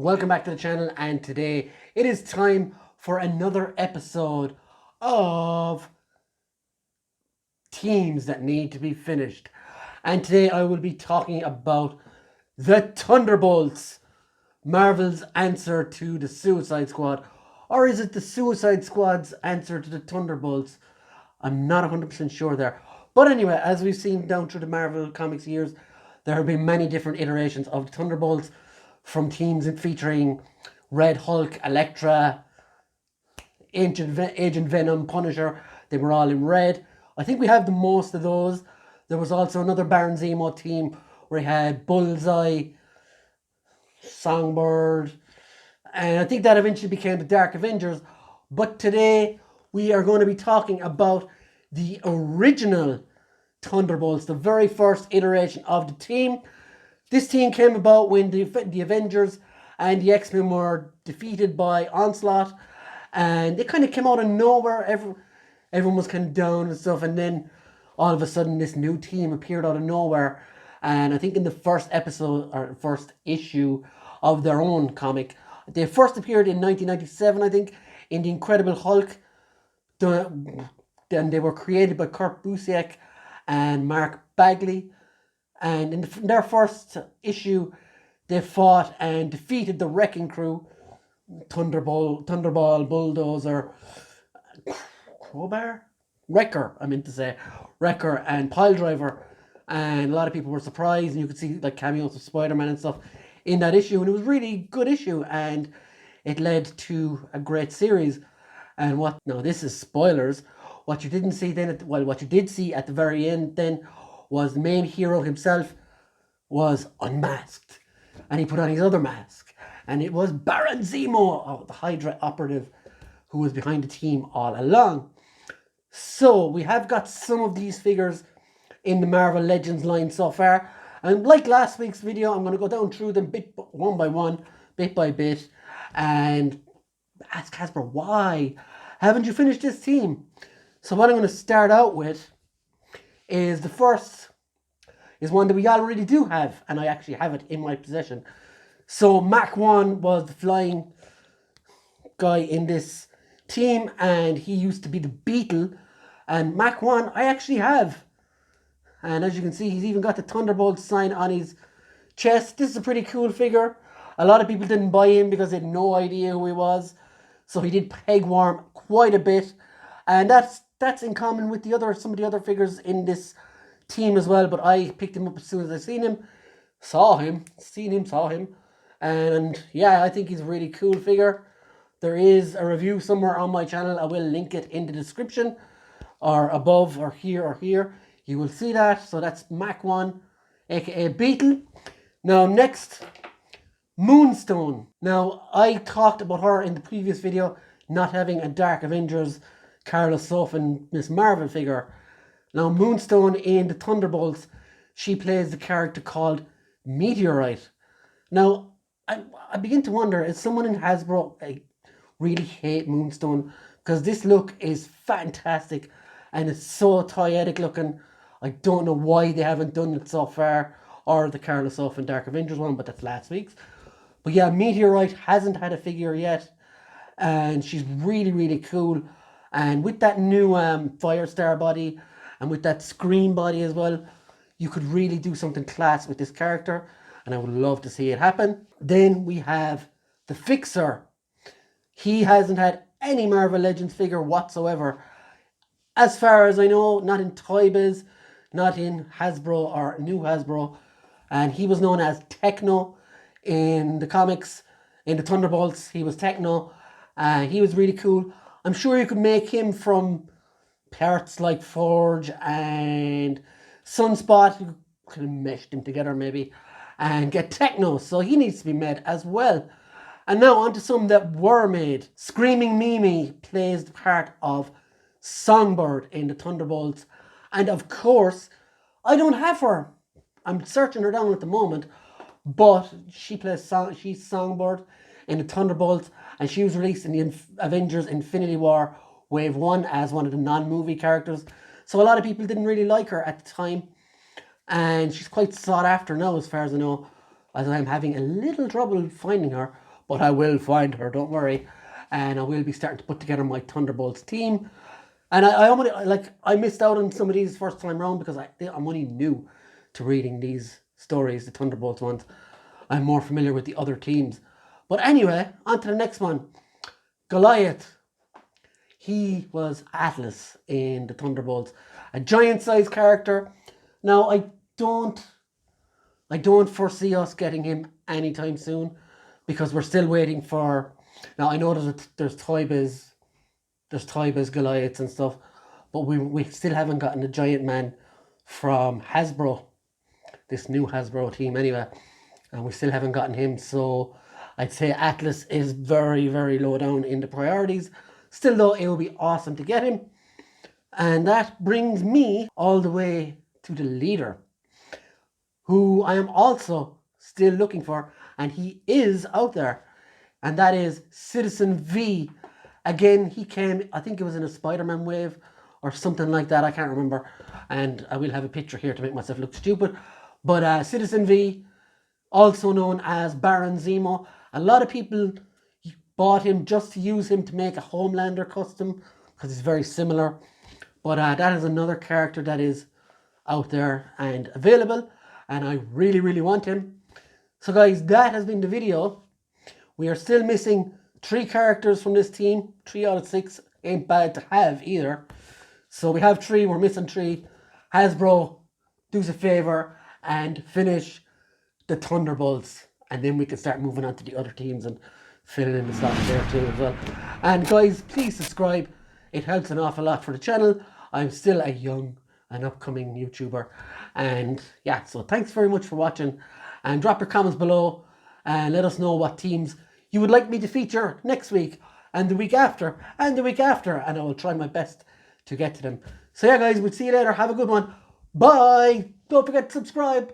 Welcome back to the channel, and today it is time for another episode of teams that need to be finished. And today I will be talking about the Thunderbolts, Marvel's answer to the Suicide Squad. Or is it the Suicide Squad's answer to the Thunderbolts? I'm not 100% sure there. But anyway, as we've seen down through the Marvel Comics years, there have been many different iterations of the Thunderbolts, from teams featuring Red Hulk, Elektra, Agent Venom, Punisher. They were all in red. I think we have the most of those. There was also another Baron Zemo team where he had Bullseye, Songbird, and I think that eventually became the Dark Avengers. But today we are going to be talking about the original Thunderbolts, the very first iteration of the team. This team came about when the Avengers and the X-Men were defeated by Onslaught, and they kind of came out of nowhere. Everyone was kind of down and stuff, and then all of a sudden this new team appeared out of nowhere. And I think in the first episode or first issue of their own comic, they first appeared in 1997, I think, in the Incredible Hulk. Then they were created by Kurt Busiek and Mark Bagley. And in their first issue, they fought and defeated the Wrecking Crew, Thunderball, Bulldozer, Crowbar? Wrecker, I meant to say. Wrecker and Piledriver. And a lot of people were surprised, and you could see like cameos of Spider-Man and stuff in that issue. And it was a really good issue, and it led to a great series. And now this is spoilers. What you didn't see then, what you did see at the very end then, was the main hero himself was unmasked, and he put on his other mask, and it was Baron Zemo, the Hydra operative, who was behind the team all along. So we have got some of these figures in the Marvel Legends line so far, and like last week's video, I'm going to go down through them one by one, bit by bit, and ask Hasbro, why haven't you finished this team? So what I'm going to start out with is the first is one that we already do have, and I actually have it in my possession. So Mach 1 was the flying guy in this team, and he used to be the Beetle, and Mach 1 I actually have. And as you can see, he's even got the Thunderbolts sign on his chest. This is a pretty cool figure. A lot of people didn't buy him because they had no idea who he was, so he did peg warm quite a bit, and that's in common with some of the other figures in this team as well. But I picked him up as soon as I seen him, saw him, and yeah, I think he's a really cool figure. There is a review somewhere on my channel. I will link it in the description, or above, or here. You will see that. So that's Mach 1, aka Beetle. Now next, Moonstone. Now I talked about her in the previous video, not having a Dark Avengers Carla Soph and Miss Marvel figure. Now Moonstone in the Thunderbolts, she plays the character called Meteorite. Now I begin to wonder, is someone in Hasbro really hate Moonstone? Because this look is fantastic and it's so toyetic looking. I don't know why they haven't done it so far, or the Carla Soph and Dark Avengers one, but that's last week's. But yeah, Meteorite hasn't had a figure yet, and she's really, really cool. And with that new Firestar body, and with that Scream body as well, you could really do something class with this character, and I would love to see it happen. Then we have the Fixer. He hasn't had any Marvel Legends figure whatsoever, as far as I know, not in Toy Biz, not in Hasbro or New Hasbro. And he was known as Techno in the comics. In the Thunderbolts, he was Techno. He was really cool. I'm sure you could make him from parts like Forge and Sunspot. You could have meshed them together maybe and get Techno. So he needs to be made as well. And now on to some that were made. Screaming Mimi plays the part of Songbird in the Thunderbolts. And of course, I don't have her. I'm searching her down at the moment. But she's Songbird in the Thunderbolts. And she was released in the Avengers Infinity War Wave 1 as one of the non-movie characters. So a lot of people didn't really like her at the time. And she's quite sought after now, as far as I know, as I'm having a little trouble finding her. but I will find her, don't worry. And I will be starting to put together my Thunderbolts team. And I missed out on some of these first time round because I'm only new to reading these stories, the Thunderbolts ones. I'm more familiar with the other teams. But anyway, on to the next one. Goliath. He was Atlas in the Thunderbolts, a giant-sized character. Now, I don't foresee us getting him anytime soon because we're still waiting for. Now, I know there's Toy Biz Goliaths and stuff, but we still haven't gotten the giant man from Hasbro, this new Hasbro team anyway, and we still haven't gotten him. So I'd say Atlas is very, very low down in the priorities. Still though, it would be awesome to get him. And that brings me all the way to the leader, who I am also still looking for, and he is out there, and that is Citizen V. Again, he came, I think it was in a Spider-Man wave or something like that, I can't remember, and I will have a picture here to make myself look stupid. But Citizen V, also known as Baron Zemo, a lot of people bought him just to use him to make a Homelander custom because he's very similar. But that is another character that is out there and available, and I really, really want him. So guys, that has been the video. We are still missing 3 characters from this team. 3 out of 6 ain't bad to have either. So we have 3, we're missing 3. Hasbro, do us a favor and finish the Thunderbolts, and then we can start moving on to the other teams and filling in the slots there too as well. And guys, please subscribe. It helps an awful lot for the channel. I'm still a young and upcoming YouTuber. And yeah, so thanks very much for watching. And drop your comments below and let us know what teams you would like me to feature next week and the week after and the week after. And I will try my best to get to them. So yeah guys, we'll see you later. Have a good one. Bye. Don't forget to subscribe.